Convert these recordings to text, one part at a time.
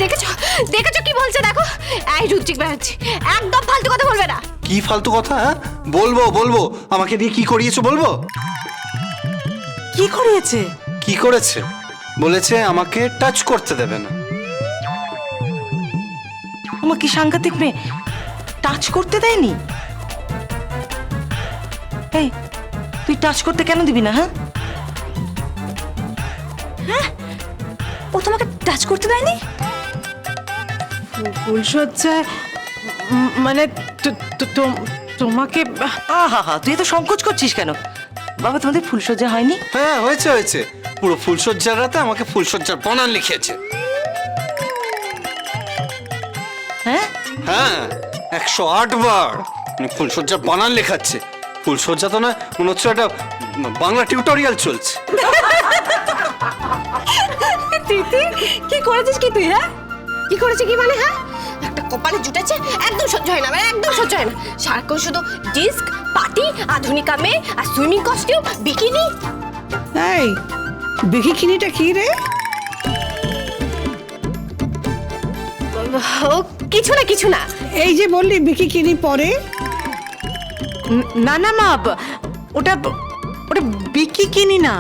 দেখেছো দেখেছো কি বলছে দেখো। এই রুচিক বেড়াচ্ছি, একদম ফালতু কথা বলবে না। কি ফালতু কথা? হ্যাঁ বলবো বলবো, আমাকে দিয়ে কি করিয়েছো বলবো। কি করিয়েছে? কি করেছে? বলেছে আমাকে টাচ করতে দেবে না। আমার কি সাংঘাতিক মেয়ে, টাচ করতে দেয়নি? এই তুই টাচ করতে কেন দিবি না? হ্যাঁ, ও তোমাকে টাচ করতে দেয়নি? ফুলসজ্জায় মানে তোমাকে আহা, তুই এত সংকোচ করছিস কেন? বাবা তোমাদের ফুলসজ্জা হয়নি? হ্যাঁ হয়েছে হয়েছে, পুরো ফুলসজ্জার রাতে আমাকে ফুলসজ্জার বানান লিখেছে। হ্যাঁ হ্যাঁ 108 বার ফুলসজ্জার বানান লেখাচ্ছে। ফুলসজ্জা তো না, মনে হচ্ছে একটা বাংলা টিউটোরিয়াল চলছে। তিতির কি করেছিস কি তুই? হ্যাঁ কি করেছিস কি মানে? হ্যাঁ একটা কপালে জুটেছে, একদম সহ্য হয় না, মানে একদম সহ্য হয় না। সারাক্ষণ শুধু ডিস্ক পার্টি, আধুনিকা মেয়ে আর সুইমিং কস্টিউম, বিকিনি। এই বিকিনিটা কি রে? ও কিছু না কিছু না। এই যে বললি বিকিনি পরে। না না মা, ওটা ওটা বিকিনি না।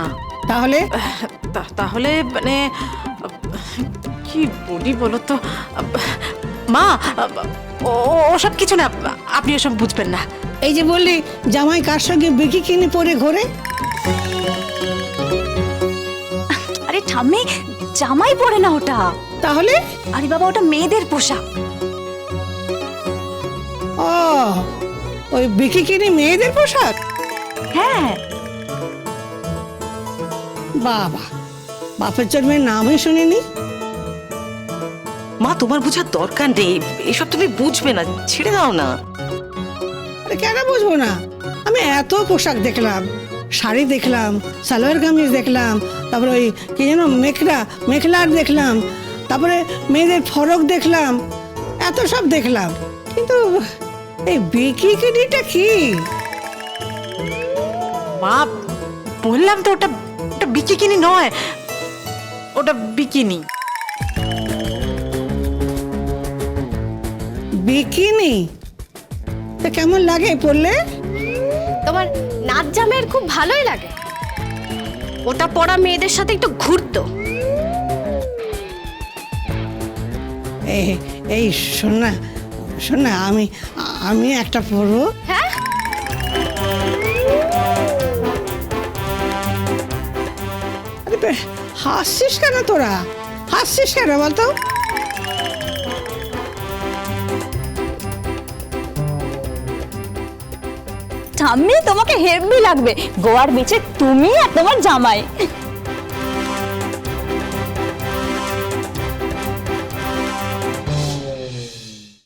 তাহলে তাহলে মানে কি বলি বলো তো মা, ওসব কিছু না, আপনি ওসব বুঝবেন না। এই যে বললি জামাই কার সঙ্গে বিকিনি পরে ঘোরে। আরে ঠাম্মি, জামাই পরে না ওটা। তাহলে আরে বাবা, ওটা মেয়েদের পোশাক। ও ওই বিকিনি মেয়েদের পোশাক? হ্যাঁ বাবা, বাপের জন্মের নামই শুনিনি। মা, তোমার বোঝার দরকার নেই, এসব তুমি বুঝবে না, ছেড়ে দাও না। আরে কেন বুঝবো না? আমি এত পোশাক দেখলাম, শাড়ি দেখলাম, সালোয়ার কামিজ দেখলাম, তারপরে ওই কি যেন মেখলার দেখলাম, তারপরে মেয়েদের ফরক দেখলাম, এত সব দেখলাম, কিন্তু এই বিকিনিটা কি? মা বললাম তো, ওটা ওটা বিকিনি নয়, ওটা বিকিনি। বিকিনি তা কেমন লাগে পরলে? তোমার নাচ জামের খুব ভালোই লাগে। ওটা পরা মেয়েদের সাথে একটু ঘুরতো। এই শোন না, শোন না, আমি একটা পরবো। হ্যাঁ আরে হাসছিস কেন তোরা? হাসছিস কেন বলতো? ঠাম্মি, তোমাকে হেভি লাগবে। গোয়ার বিচে তুমি আর তোমার জামাই।